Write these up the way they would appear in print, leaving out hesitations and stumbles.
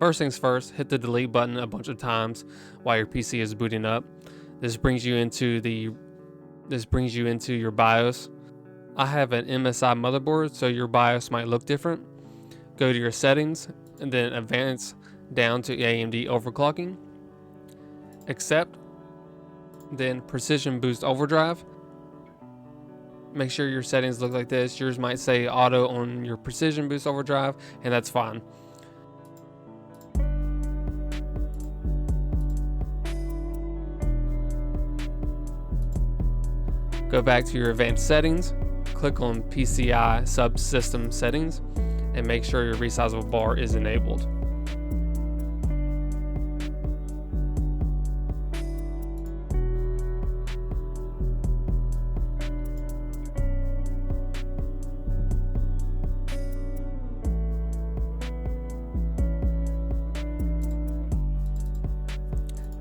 First things first, hit the delete button a bunch of times while your PC is booting up. This brings you into your BIOS. I have an MSI motherboard, so your BIOS might look different. Go to your settings and then advance down to AMD overclocking. Accept, then precision boost overdrive. Make sure your settings look like this. Yours might say auto on your precision boost overdrive, and that's fine. Go back to your advanced settings, click on PCI subsystem settings, and make sure your resizable bar is enabled.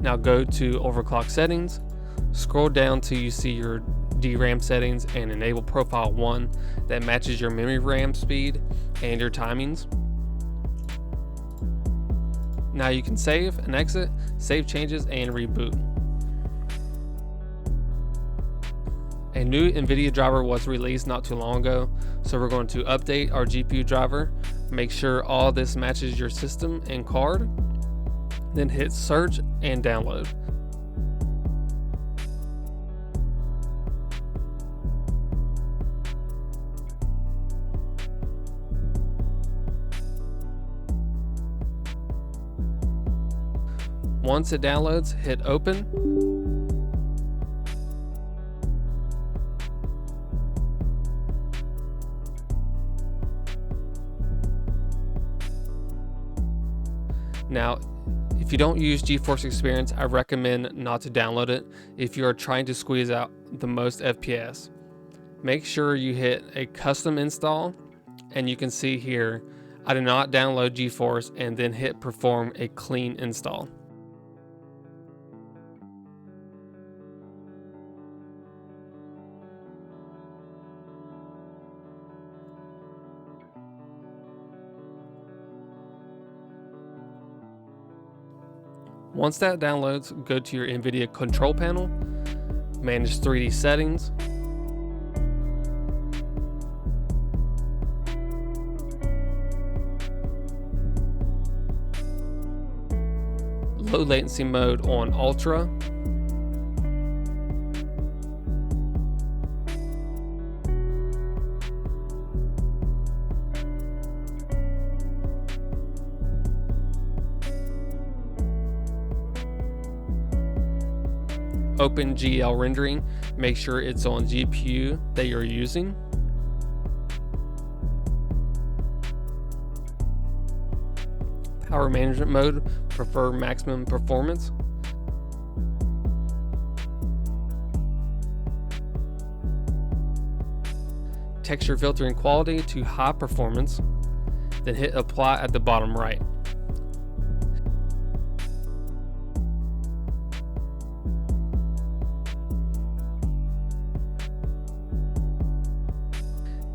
Now go to overclock settings, scroll down till you see your DRAM settings and enable profile 1 that matches your memory RAM speed and your timings. Now you can save and exit, save changes and reboot. A new NVIDIA driver was released not too long ago, so we're going to update our GPU driver. Make sure all this matches your system and card. Then hit search and download. Once it downloads, hit open. Now, if you don't use GeForce Experience, I recommend not to download it if you are trying to squeeze out the most FPS. Make sure you hit a custom install, and you can see here, I did not download GeForce, and then hit perform a clean install. Once that downloads, go to your NVIDIA control panel, manage 3D settings, low latency mode on ultra, open GL rendering, make sure it's on GPU that you're using. Power management mode, prefer maximum performance. Texture filtering quality to high performance, then hit apply at the bottom right.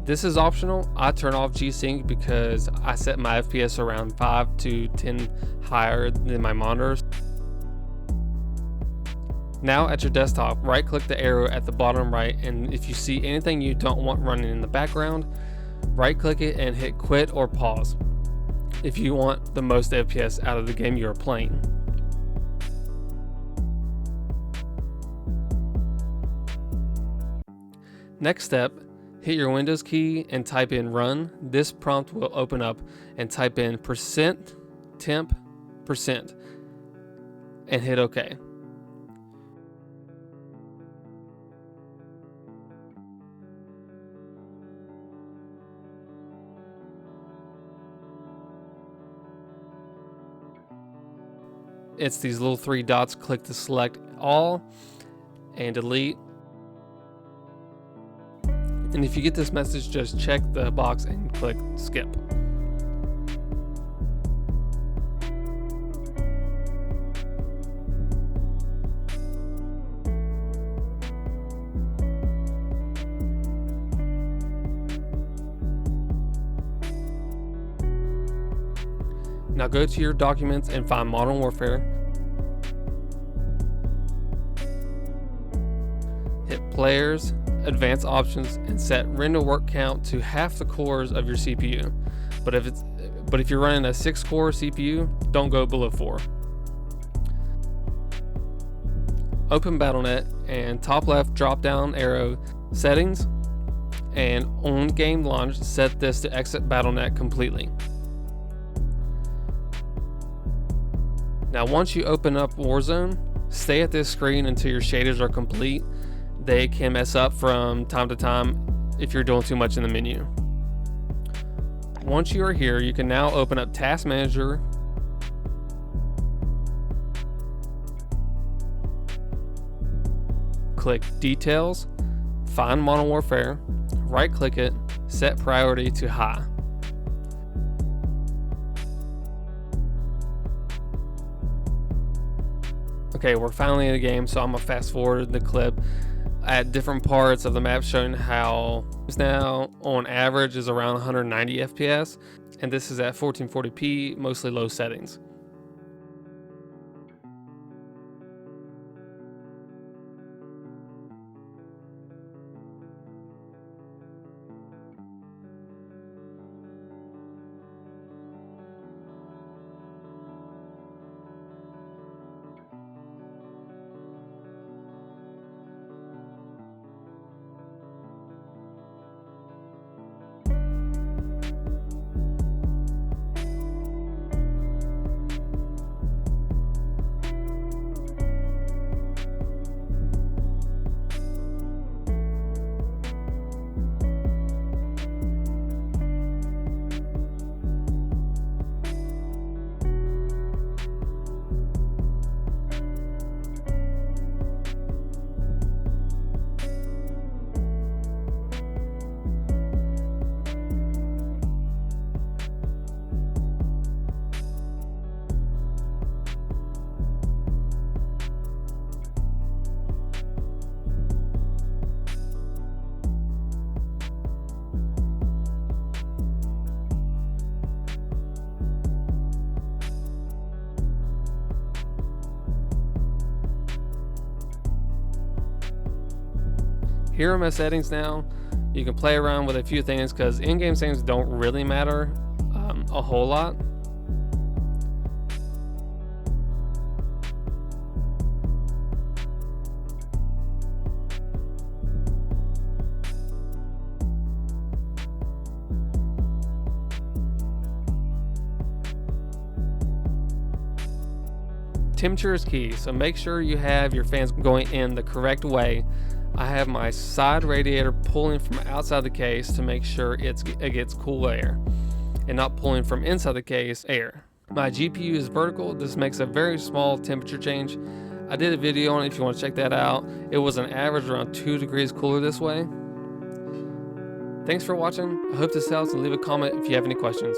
This is optional. I turn off G-Sync because I set my FPS around 5 to 10 higher than my monitors. Now at your desktop, right click the arrow at the bottom right, and if you see anything you don't want running in the background, right click it and hit quit or pause if you want the most FPS out of the game you are playing. Next step, hit your Windows key and type in run. This prompt will open up, and type in %temp% and hit OK. It's these little 3 dots. Click to select all and delete. And if you get this message, just check the box and click skip. Now go to your documents and find Modern Warfare. Hit Players, Advanced Options, and set render work count to half the cores of your CPU. But if you're running a 6-core CPU, don't go below 4. Open Battle.net and top left drop down arrow settings, and on game launch set this to exit Battle.net completely. Now once you open up Warzone, stay at this screen until your shaders are complete. They can mess up from time to time if you're doing too much in the menu. Once you are here, you can now open up Task Manager, click Details, find Modern Warfare, right click it, set priority to high. Okay, we're finally in the game, so I'm gonna fast forward the clip at different parts of the map, showing how it's now on average is around 190 FPS, and this is at 1440p, mostly low settings. Here are my settings now. You can play around with a few things because in-game settings don't really matter a whole lot. Temperature is key, so make sure you have your fans going in the correct way. I have my side radiator pulling from outside the case to make sure it gets cool air and not pulling from inside the case air. My GPU is vertical. This makes a very small temperature change. I did a video on it if you want to check that out. It was an average around 2 degrees cooler this way. Thanks for watching. I hope this helps, and leave a comment if you have any questions.